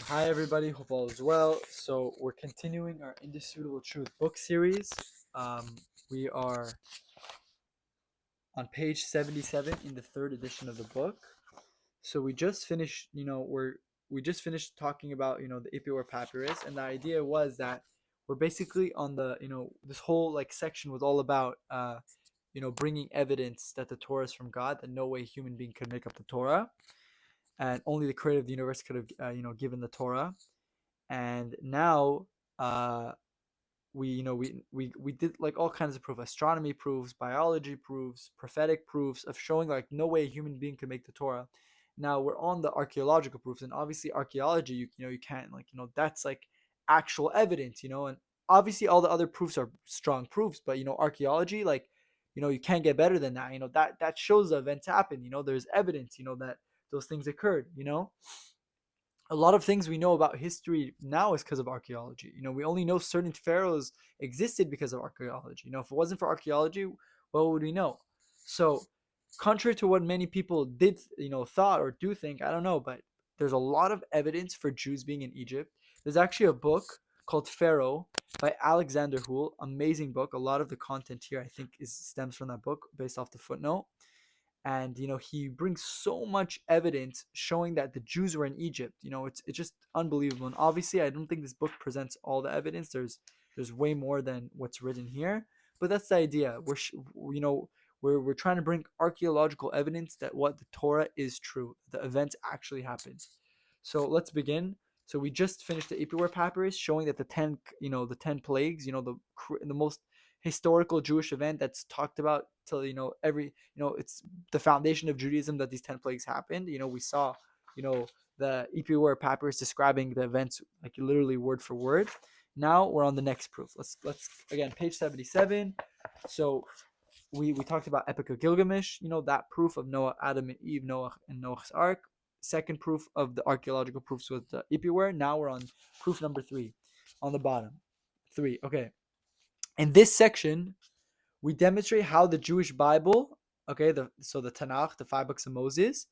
Hi everybody, hope all is well. So we're continuing our Indisputable Truth book series. We are on page 77 in the third edition of the book. So we just finished, we just finished talking about, the Ipuwer Papyrus, and the idea was that we're basically on the, this whole like section was all about, bringing evidence that the Torah is from God, that no way human being could make up the Torah, and only the creator of the universe could have, given the Torah. And now we did like all kinds of proof, astronomy proofs, biology proofs, prophetic proofs of showing like no way a human being could make the Torah. Now we're on the archaeological proofs, and obviously archaeology, you can't like, that's like actual evidence, and obviously all the other proofs are strong proofs, but archaeology, like, you can't get better than that. That shows the events happen. There's evidence, that those things occurred. A lot of things we know about history now is because of archaeology. We only know certain pharaohs existed because of archaeology. If it wasn't for archaeology, what would we know? So, contrary to what many people did, thought or do think, I don't know, but there's a lot of evidence for Jews being in Egypt. There's actually a book called Pharaoh by Alexander Houle, amazing book. A lot of the content here, I think, stems from that book based off the footnote. And he brings so much evidence showing that the Jews were in Egypt. It's just unbelievable. And obviously I don't think this book presents all the evidence. There's way more than what's written here, but that's the idea. We're trying to bring archaeological evidence that what the Torah is true, the events actually happened. So let's begin. So we just finished the Ipuwer Papyrus showing that the 10 plagues, the most historical Jewish event that's talked about till it's the foundation of Judaism that these 10 plagues happened. We saw the Ipuwer Papyrus describing the events like literally word for word. Now we're on the next proof. Let's again, page 77. So we talked about Epic of Gilgamesh, that proof of Noah, Adam and Eve, Noah and Noah's Ark. Second proof of the archaeological proofs with the Ipuwer. Now we're on proof number 3 on the bottom. 3. Okay. In this section, we demonstrate how the Jewish Bible, okay, the Tanakh, the 5 books of Moses,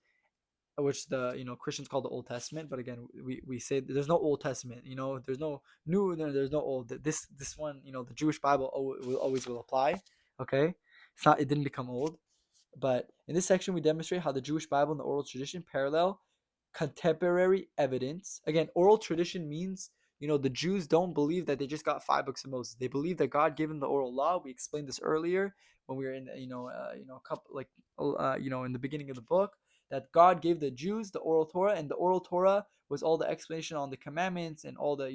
which the Christians call the Old Testament, but again we say there's no Old Testament, there's no new, there's no old. This one, the Jewish Bible always will apply. Okay, it didn't become old. But in this section, we demonstrate how the Jewish Bible and the oral tradition parallel contemporary evidence. Again, oral tradition means the Jews don't believe that they just got 5 books of Moses. They believe that God gave them the oral law. We explained this earlier when we were in a couple in the beginning of the book, that God gave the Jews the oral Torah, and the oral Torah was all the explanation on the commandments and all the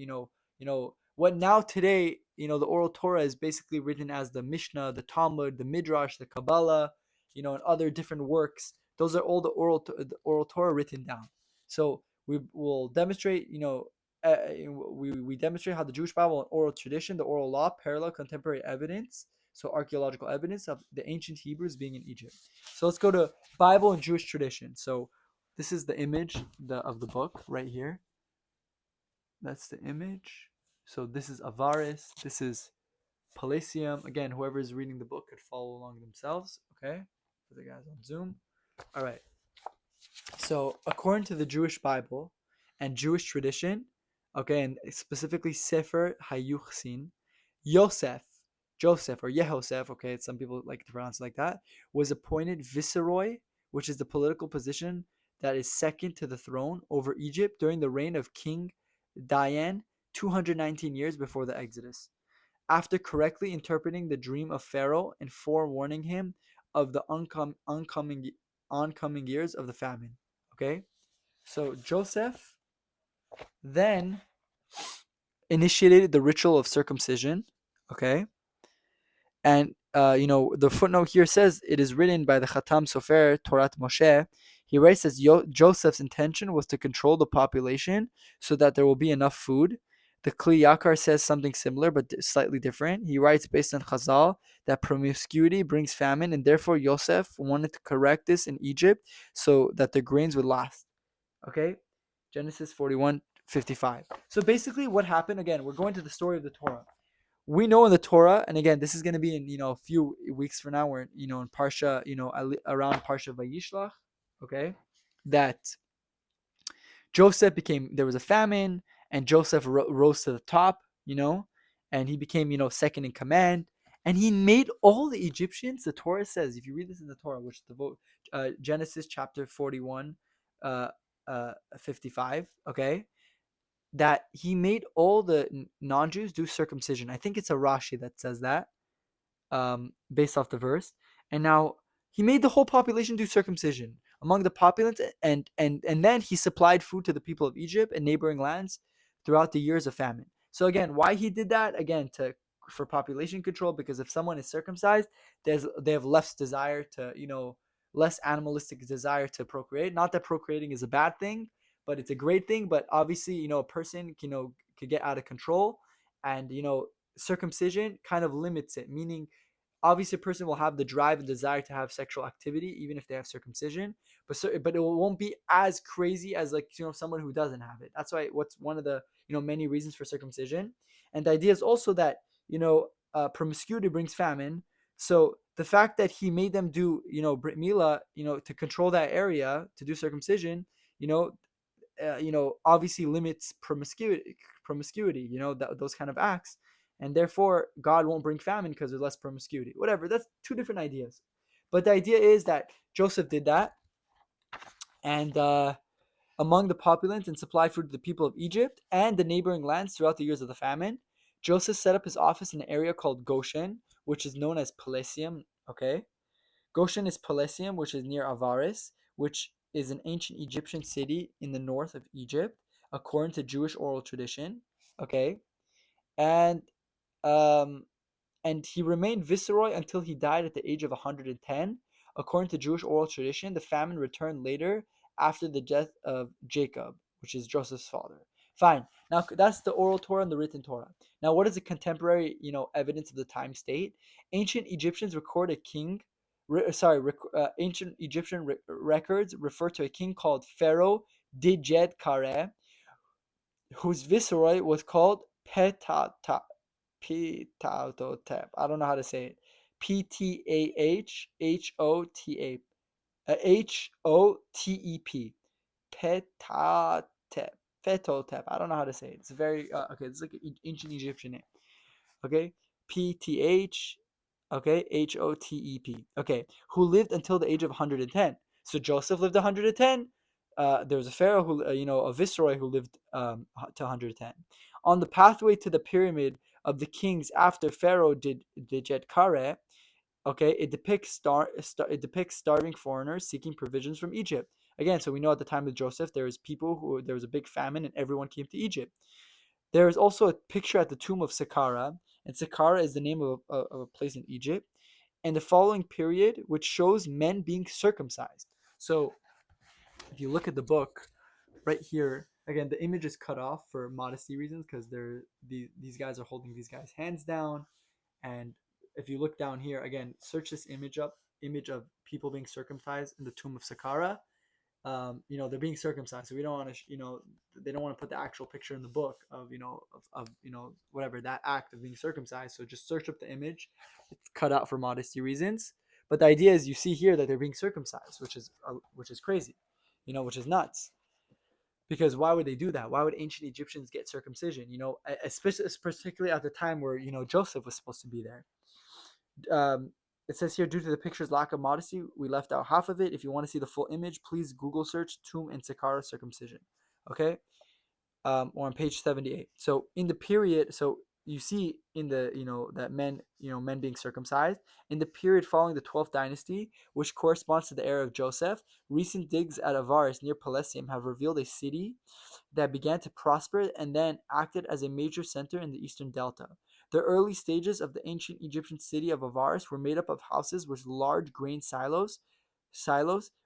what now today the oral Torah is basically written as the Mishnah, the Talmud, the Midrash, the Kabbalah, and other different works. Those are all the oral Torah written down. So we will demonstrate, we demonstrate how the Jewish Bible and oral tradition, the oral law, parallel contemporary evidence. So archaeological evidence of the ancient Hebrews being in Egypt. So let's go to Bible and Jewish tradition. So this is the image of the book right here. That's the image. So this is Avaris. This is Palacium. Again, whoever is reading the book could follow along themselves. Okay, for the guys on Zoom. All right. So according to the Jewish Bible and Jewish tradition, okay, and specifically Sefer Hayuchsin, Joseph or Yehosef, okay, some people like to pronounce it like that, was appointed viceroy, which is the political position that is second to the throne over Egypt during the reign of King Dayan, 219 years before the Exodus. After correctly interpreting the dream of Pharaoh and forewarning him of the oncoming years of the famine. Okay, so Joseph then initiated the ritual of circumcision. Okay, and the footnote here says it is written by the Khatam Sofer Torat Moshe. He writes that Joseph's intention was to control the population so that there will be enough food. The Kli Yakar says something similar but slightly different. He writes based on Chazal that promiscuity brings famine, and therefore Yosef wanted to correct this in Egypt so that the grains would last. Okay, Genesis 41:55. So basically, what happened? Again, we're going to the story of the Torah. We know in the Torah, and again, this is going to be in a few weeks from now. We're in Parsha, around Parsha Vayishlach. Okay, that there was a famine, and Joseph rose to the top, and he became, second in command. And he made all the Egyptians, the Torah says, if you read this in the Torah, which Genesis chapter 41, 55, okay, that he made all the non-Jews do circumcision. I think it's a Rashi that says that, based off the verse. And now he made the whole population do circumcision among the populace, and then he supplied food to the people of Egypt and neighboring lands throughout the years of famine. So again, why he did that? Again, for population control, because if someone is circumcised, they have less desire to, less animalistic desire to procreate. Not that procreating is a bad thing, but it's a great thing. But obviously, a person, could get out of control, and circumcision kind of limits it, meaning obviously a person will have the drive and desire to have sexual activity even if they have circumcision, but it won't be as crazy as, like, someone who doesn't have it. That's why what's one of the many reasons for circumcision. And the idea is also that promiscuity brings famine. So the fact that he made them do brit milah, to control that area, to do circumcision, obviously limits promiscuity, those kind of acts, and therefore God won't bring famine because there's less promiscuity. Whatever, that's two different ideas, but the idea is that Joseph did that, and among the populace, and supplied food to the people of Egypt and the neighboring lands throughout the years of the famine. Joseph set up his office in an area called Goshen, which is known as Pelusium. Okay, Goshen is Pelusium, which is near Avaris, which is an ancient Egyptian city in the north of Egypt, according to Jewish oral tradition. Okay, and um, and he remained viceroy until he died at the age of 110. According to Jewish oral tradition, the famine returned later after the death of Jacob, which is Joseph's father. Fine. Now that's the oral Torah and the written Torah. Now, what is the contemporary, evidence of the time state? Ancient Egyptians record a king. Ancient Egyptian records refer to a king called Pharaoh Djed Kare, whose viceroy was called Ptah. Ptah. I don't know how to say it. Ptahhota. Hotep. Petatep. Petotep. I don't know how to say it. It's very okay. It's like an ancient Egyptian name. Okay, Pth. Okay, Hotep. Okay, who lived until the age of 110. So Joseph lived 110. There was a pharaoh who, a viceroy who lived to 110. On the pathway to the pyramid of the kings after Pharaoh did Djed Kare, okay, it depicts starving foreigners seeking provisions from Egypt. Again, so we know at the time of Joseph, there was a big famine and everyone came to Egypt. There is also a picture at the tomb of Saqqara, and Saqqara is the name of a place in Egypt, and the following period, which shows men being circumcised. So if you look at the book right here, again, the image is cut off for modesty reasons because these guys are holding these guys' hands down. And if you look down here, again, search this image of people being circumcised in the tomb of Saqqara. They're being circumcised, so we don't want to, they don't want to put the actual picture in the book of, whatever, that act of being circumcised. So just search up the image. It's cut out for modesty reasons. But the idea is, you see here that they're being circumcised, which is crazy, which is nuts. Because why would they do that? Why would ancient Egyptians get circumcision? Especially particularly at the time where Joseph was supposed to be there. It says here, due to the picture's lack of modesty, we left out half of it. If you want to see the full image, please Google search tomb in Saqqara circumcision. Okay, or on page 78. So in the period, so you see in the that men being circumcised in the period following the 12th dynasty, which corresponds to the era of Joseph. Recent digs at Avaris near Pelusium have revealed a city that began to prosper and then acted as a major center in the eastern delta. The early stages of the ancient Egyptian city of Avaris were made up of houses with large grain silos,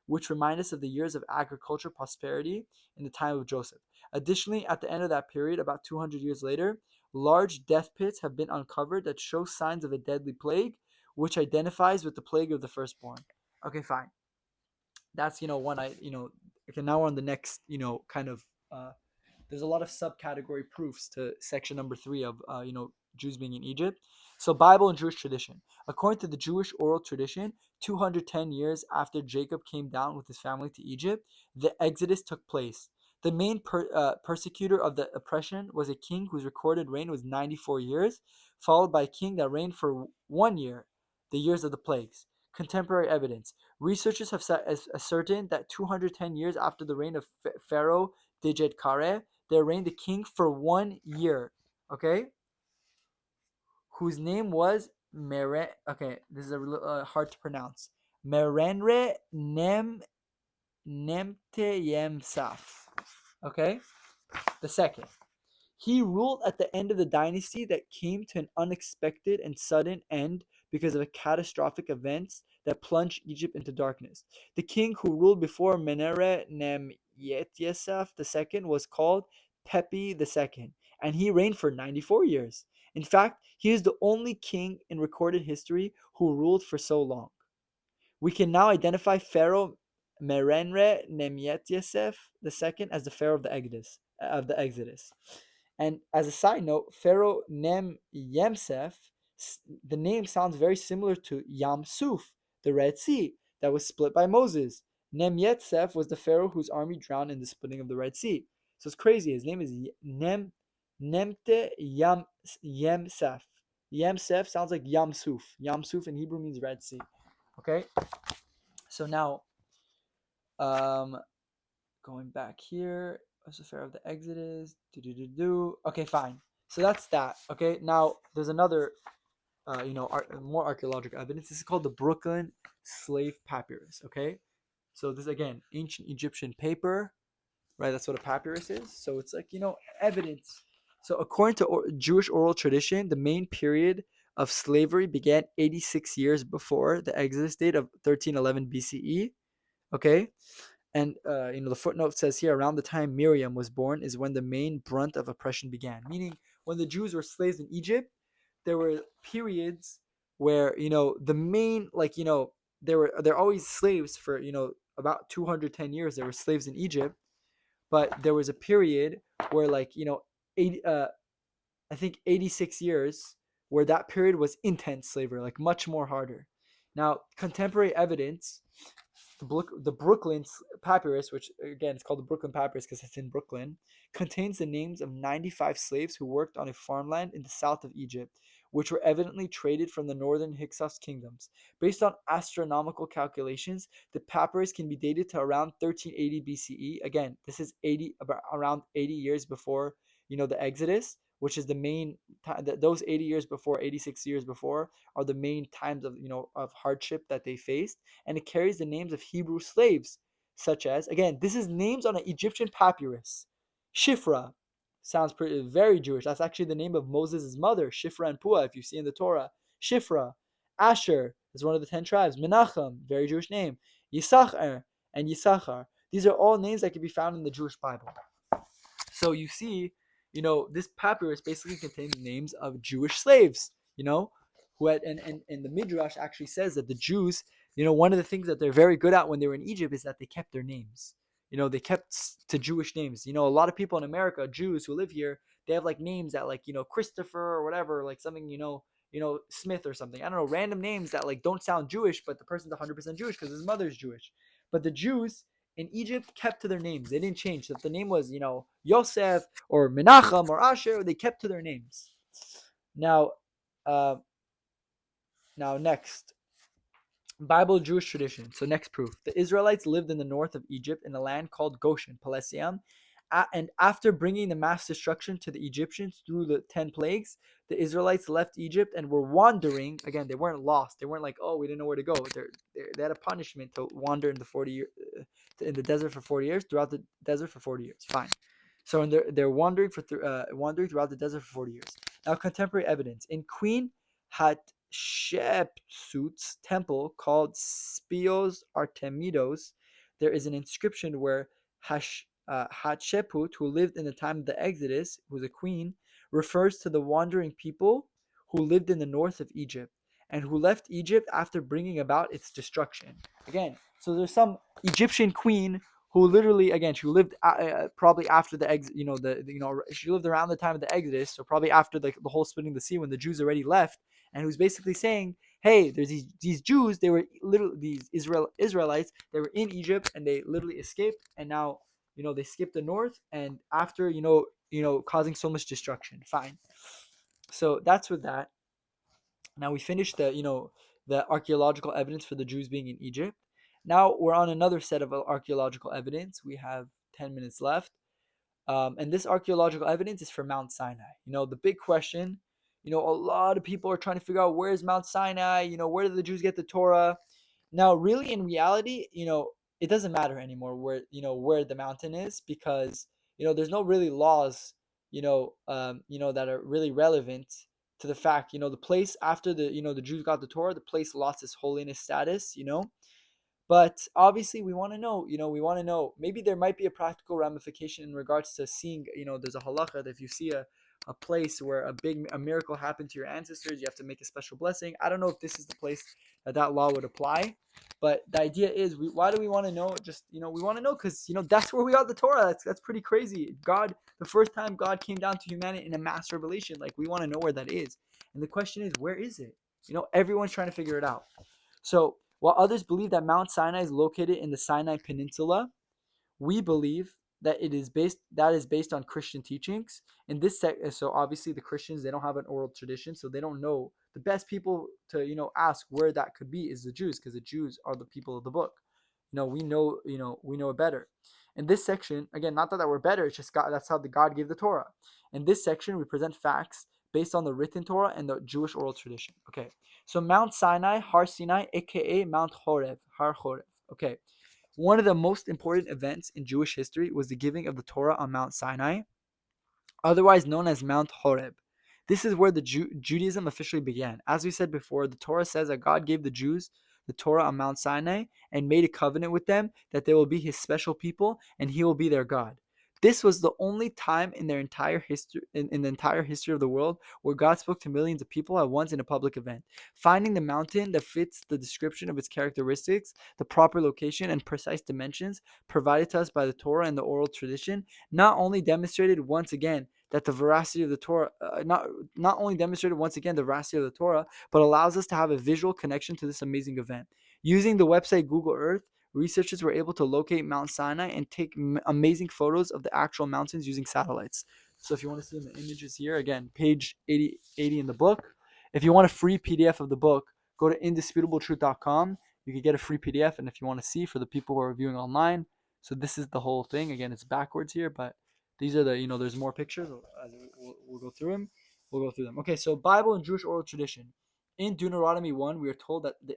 which remind us of the years of agricultural prosperity in the time of Joseph. Additionally, at the end of that period, about 200 years later, large death pits have been uncovered that show signs of a deadly plague, which identifies with the plague of the firstborn. Okay, fine. That's one okay, now we're on the next kind of there's a lot of subcategory proofs to section number 3 of Jews being in Egypt. So Bible and Jewish tradition. According to the Jewish oral tradition, 210 years after Jacob came down with his family to Egypt, the Exodus took place. The main persecutor of the oppression was a king whose recorded reign was 94 years, followed by a king that reigned for 1 year, the years of the plagues. Contemporary evidence. Researchers have ascertained that 210 years after the reign of Pharaoh Djedkare, there reigned a king for 1 year, okay, whose name was Mere. Okay, this is hard to pronounce. Merenre Nemteyemsaf. Okay, the second. He ruled at the end of the dynasty that came to an unexpected and sudden end because of a catastrophic events that plunged Egypt into darkness. The king who ruled before Menere Nemyetyesef II was called Pepi II, and he reigned for 94 years. In fact, he is the only king in recorded history who ruled for so long. We can now identify Pharaoh Merenre Nemyetyesef II as the Pharaoh of the Exodus. And as a side note, Pharaoh Nem Yemsef, the name sounds very similar to Yam Suf, the Red Sea, that was split by Moses. Nem Yetzef was the Pharaoh whose army drowned in the splitting of the Red Sea. So it's crazy. His name is Nemte Yemsef. Yemsef sounds like Yam Suf. Yam Suf in Hebrew means Red Sea. Okay? So now, going back here, what's the Pharaoh of the Exodus? Okay, fine. So that's that. Okay, now there's another, more archaeological evidence. This is called the Brooklyn Slave Papyrus. Okay, so this is, again, ancient Egyptian paper, right? That's what a papyrus is. So it's like, evidence. So according to Jewish oral tradition, the main period of slavery began 86 years before the Exodus date of 1311 BCE. Okay, and the footnote says here, around the time Miriam was born is when the main brunt of oppression began. Meaning, when the Jews were slaves in Egypt, there were periods where the main, they're always slaves for about 210 years. They were slaves in Egypt, but there was a period where 80, I think 86 years, where that period was intense slavery, like much more harder. Now, contemporary evidence, the Brooklyn Papyrus, which again is called the Brooklyn Papyrus because it's in Brooklyn, contains the names of 95 slaves who worked on a farmland in the south of Egypt, which were evidently traded from the northern Hyksos kingdoms. Based on astronomical calculations, the papyrus can be dated to around 1380 BCE. Again, this is around 80 years before the Exodus, which is the main time. Those 80 years before, 86 years before, are the main times of hardship that they faced, and it carries the names of Hebrew slaves, such as, again, this is names on an Egyptian papyrus. Shifra sounds very Jewish. That's actually the name of Moses' mother, Shifra and Puah, if you see in the Torah. Shifra. Asher is one of the 10 tribes. Menachem, very Jewish name. Yisachar and Yisachar. These are all names that can be found in the Jewish Bible. So you see, this papyrus basically contains names of Jewish slaves, who had, and the Midrash actually says that the Jews, one of the things that they're very good at when they were in Egypt is that they kept their names. They kept to Jewish names. A lot of people in America, Jews who live here, they have names that Christopher or whatever, something, Smith or something. I don't know, random names that don't sound Jewish, but the person's 100% Jewish because his mother's Jewish. But the Jews in Egypt kept to their names. They didn't change. So if the name was, Yosef or Menachem or Asher, they kept to their names. Now, next, Bible Jewish tradition. So next proof. The Israelites lived in the north of Egypt in a land called Goshen, Palestium. And after bringing the mass destruction to the Egyptians through the 10 plagues, the Israelites left Egypt and were wandering. Again, they weren't lost. They weren't like, oh, we didn't know where to go. They had a punishment to wander in the desert for 40 years, throughout the desert for 40 years. Fine. So they're wandering throughout the desert for 40 years. Now, contemporary evidence. In Queen Hatshepsut's temple called Spios Artemidos, there is an inscription where Hatshepsut, who lived in the time of the Exodus, who was a queen, refers to the wandering people who lived in the north of Egypt and who left Egypt after bringing about its destruction. Again, so there's some Egyptian queen who literally, again, she lived probably after she lived around the time of the Exodus, so probably after the whole splitting the sea when the Jews already left, and who's basically saying, hey, there's these Jews, they were literally these Israelites, they were in Egypt and they literally escaped, and now they skipped the north, and after causing so much destruction. Fine. So that's with that. Now we finished the archaeological evidence for the Jews being in Egypt. Now we're on another set of archaeological evidence. We have 10 minutes left. And this archaeological evidence is for Mount Sinai. The big question, a lot of people are trying to figure out, where's Mount Sinai? Where did the Jews get the Torah? Now, really, in reality, it doesn't matter anymore where the mountain is, because there's no really laws, that are really relevant to the fact, the place after the Jews got the Torah, the place lost its holiness status. But obviously, we want to know, maybe there might be a practical ramification in regards to seeing, there's a halacha that if you see a place where a miracle happened to your ancestors, you have to make a special blessing. I don't know if this is the place that law would apply, but the idea is, why do we want to know? Just, we want to know because, that's where we got the Torah. That's pretty crazy. The first time God came down to humanity in a mass revelation, like, we want to know where that is. And the question is, where is it? Everyone's trying to figure it out. So, while others believe that Mount Sinai is located in the Sinai Peninsula, we believe that it is based on Christian teachings. In this so obviously the Christians, they don't have an oral tradition, so they don't know. The best people to ask where that could be is the Jews, because the Jews are the people of the book. We know it better. In this section, again, not that we're better, it's just God, that's how the God gave the Torah. In this section, we present facts based on the written Torah and the Jewish oral tradition. Okay, so Mount Sinai, Har Sinai, aka Mount Horeb, Har Horeb. Okay, one of the most important events in Jewish history was the giving of the Torah on Mount Sinai, otherwise known as Mount Horeb. This is where the Judaism officially began. As we said before, the Torah says that God gave the Jews the Torah on Mount Sinai and made a covenant with them that they will be his special people and he will be their God. This was the only time in their entire history, in the entire history of the world, where God spoke to millions of people at once in a public event. Finding the mountain that fits the description of its characteristics, the proper location, and precise dimensions provided to us by the Torah and the oral tradition, not only demonstrated once again that the veracity of the Torah, not only demonstrated once again the veracity of the Torah, but allows us to have a visual connection to this amazing event. Using the website Google Earth, researchers were able to locate Mount Sinai and take amazing photos of the actual mountains using satellites. So if you want to see the images here, again, page 80 in the book. If you want a free PDF of the book, go to indisputabletruth.com. You can get a free PDF, and if you want to see, for the people who are viewing online, so this is the whole thing. Again, it's backwards here, but these are there's more pictures. We'll go through them. Okay, so Bible and Jewish oral tradition. In Deuteronomy 1, we are told that the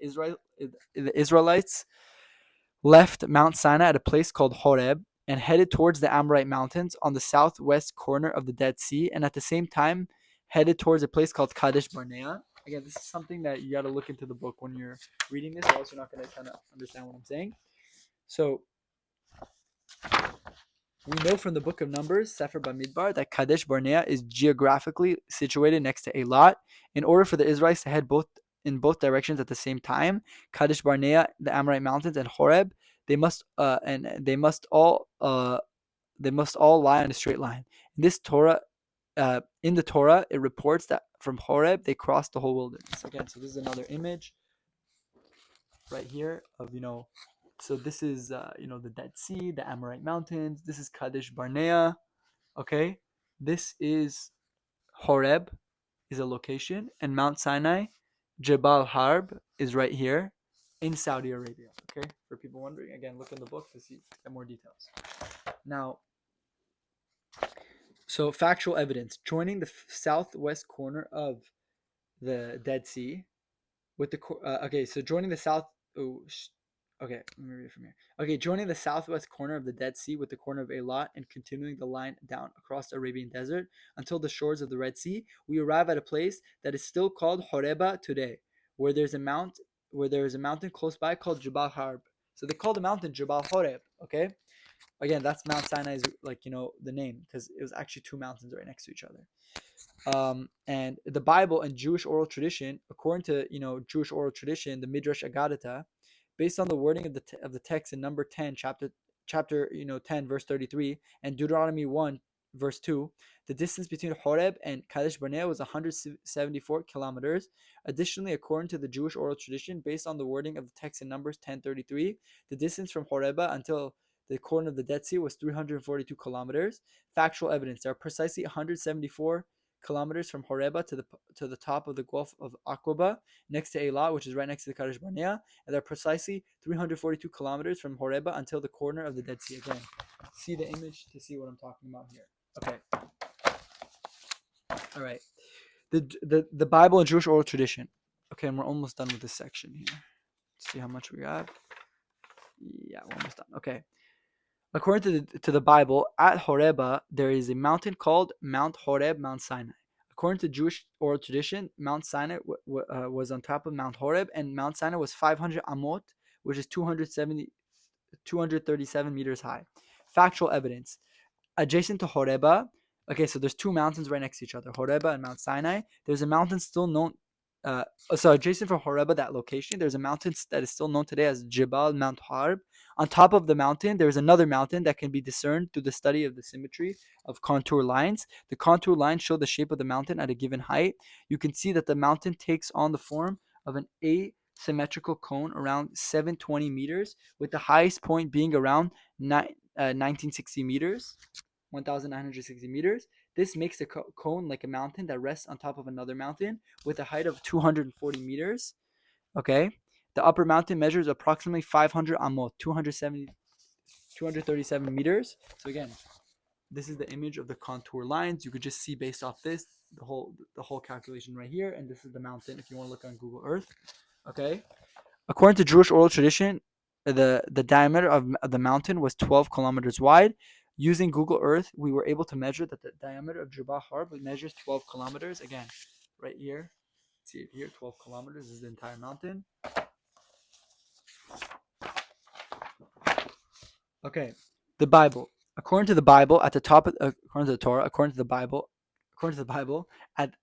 Israelites left Mount Sinai at a place called Horeb and headed towards the Amorite Mountains on the southwest corner of the Dead Sea, and at the same time headed towards a place called Kadesh Barnea. Again, this is something that you got to look into the book when you're reading this, or else you're not going to kind of understand what I'm saying. So we know from the book of Numbers, Sefer Bamidbar, that Kadesh Barnea is geographically situated next to Eilat. In order for the Israelites to head in both directions at the same time, Kadesh Barnea, the Amorite Mountains, and Horeb, they must all lie on a straight line. In the Torah, it reports that from Horeb they crossed the whole wilderness. Again, so this is another image right here of so this is the Dead Sea, the Amorite Mountains. This is Kadesh Barnea. Okay, this is Horeb, is a location, and Mount Sinai, Jebel Harb, is right here in Saudi Arabia. Okay, for people wondering, again, look in the book to get more details. Now, so factual evidence: joining the southwest corner of the Dead Sea with the so joining the south. Okay, let me read it from here. Okay, joining the southwest corner of the Dead Sea with the corner of Eilat and continuing the line down across the Arabian desert until the shores of the Red Sea, we arrive at a place that is still called Horeba today, where there is a mountain close by called Jebel Harb. So they call the mountain Jebel Horeb. Okay, again, that's Mount Sinai's the name, because it was actually two mountains right next to each other. And the Bible and Jewish oral tradition, according to Jewish oral tradition, the Midrash Agadata, based on the wording of the text in Number 10, chapter 10, verse 33, and Deuteronomy 1, verse 2, the distance between Horeb and Kadesh Barnea was 174 kilometers. Additionally, according to the Jewish oral tradition, based on the wording of the text in Numbers 10:33, the distance from Horeba until The corner of the Dead Sea was 342 kilometers. Factual evidence: there are precisely 174 kilometers from Horeba to the top of the Gulf of Aqaba, next to Eilat, which is right next to the Kadesh Barnea, and there are precisely 342 kilometers from Horeba until the corner of the Dead Sea. Again, see the image to see what I'm talking about here. Okay. All right. The Bible and Jewish oral tradition. Okay, and we're almost done with this section here. Let's see how much we got. Yeah, we're almost done. Okay. According to the Bible, at Horeba, there is a mountain called Mount Horeb, Mount Sinai. According to Jewish oral tradition, Mount Sinai was on top of Mount Horeb, and Mount Sinai was 500 amot, which is 237 meters high. Factual evidence: adjacent to Horeba, okay, so there's two mountains right next to each other, Horeba and Mount Sinai. There's a mountain still known, so adjacent for Horeba, that location, there's a mountain that is still known today as Jebel Mount Harb. On top of the mountain, there is another mountain that can be discerned through the study of the symmetry of contour lines. The contour lines show the shape of the mountain at a given height. You can see that the mountain takes on the form of an asymmetrical cone around 720 meters, with the highest point being around 1960 meters. 1,960 meters. This makes the cone like a mountain that rests on top of another mountain with a height of 240 meters. Okay. The upper mountain measures approximately 500 amot, 237 meters. So again, this is the image of the contour lines. You could just see based off this the whole calculation right here, and this is the mountain if you want to look on Google Earth. Okay. According to Jewish oral tradition, the diameter of the mountain was 12 kilometers wide. Using Google Earth, we were able to measure that the diameter of Jebel Harb measures 12 kilometers. Again, right here, see it here, 12 kilometers is the entire mountain. Okay, the Bible. According to the Bible, at the top of according to the Torah, according to the Bible, at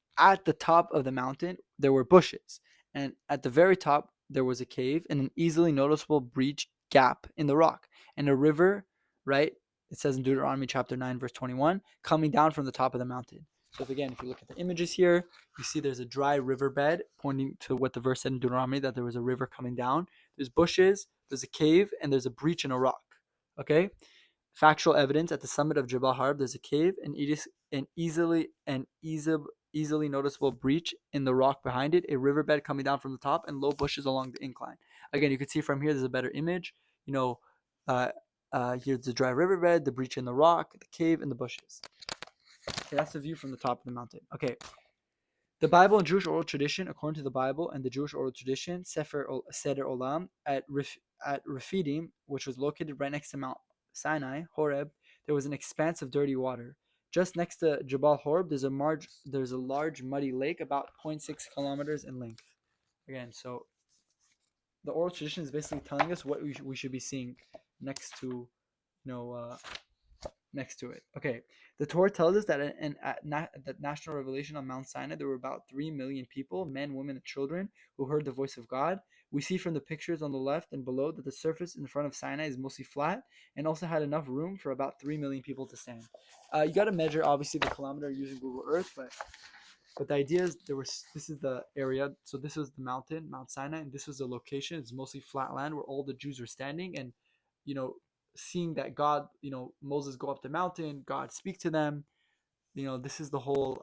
the top of the mountain there were bushes, and at the very top there was a cave and an easily noticeable breach gap in the rock, and a river, right? It says in Deuteronomy chapter 9, verse 21, coming down from the top of the mountain. So if you look at the images here, you see there's a dry riverbed pointing to what the verse said in Deuteronomy, that there was a river coming down. There's bushes, there's a cave, and there's a breach in a rock. Okay? Factual evidence: at the summit of Jebel Harb, there's a cave, and easily noticeable breach in the rock behind it, a riverbed coming down from the top, and low bushes along the incline. Again, you can see from here, there's a better image. Here's the dry riverbed, the breach in the rock, the cave, and the bushes. Okay, that's the view from the top of the mountain. Okay. The Bible and Jewish oral tradition. According to the Bible and the Jewish oral tradition, Seder Olam, at Rephidim, which was located right next to Mount Sinai, Horeb, there was an expanse of dirty water. Just next to Jebel Horeb, there's a large muddy lake about 0.6 kilometers in length. Again, so the oral tradition is basically telling us what we should be seeing next to, next to it. Okay, the Torah tells us that at national revelation on Mount Sinai, there were about 3 million people, men, women, and children, who heard the voice of God. We see from the pictures on the left and below that the surface in front of Sinai is mostly flat and also had enough room for about 3 million people to stand. You got to measure, obviously, the kilometer using Google Earth, but the idea is this is the area. So this was the mountain, Mount Sinai, and this was the location. It's mostly flat land where all the Jews were standing, and seeing that God, Moses go up the mountain, God speak to them. This is the whole,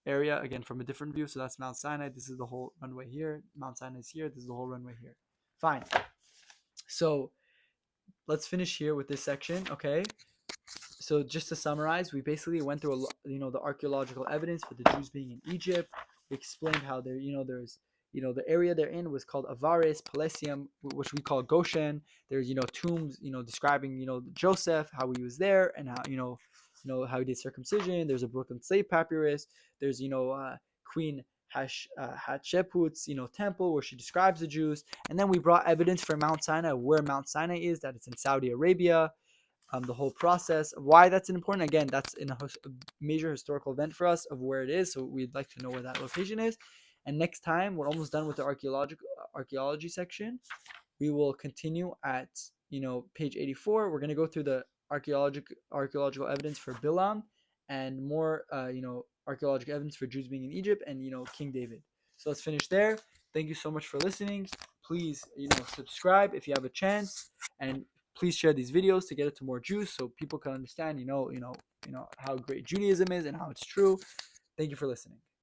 area, again, from a different view. So that's Mount Sinai. This is the whole runway here. Mount Sinai is here. This is the whole runway here. Fine. So let's finish here with this section, okay? So just to summarize, we basically went through the archaeological evidence for the Jews being in Egypt. We explained how there's the area they're in was called Avaris, Palestium, which we call Goshen. There's tombs describing Joseph, how he was there, and how how he did circumcision. There's a Brooklyn slave papyrus. There's Queen Hatshepsut's temple where she describes the Jews. And then we brought evidence for Mount Sinai, where Mount Sinai is, that it's in Saudi Arabia. The whole process, why that's important. Again, that's in a major historical event for us of where it is, so we'd like to know where that location is. And next time, we're almost done with the archaeology section. We will continue at page 84. We're going to go through the archaeological evidence for Bilam and more archaeological evidence for Jews being in Egypt and King David. So let's finish there. Thank you so much for listening. Please subscribe if you have a chance, and please share these videos to get it to more Jews so people can understand, how great Judaism is and how it's true. Thank you for listening.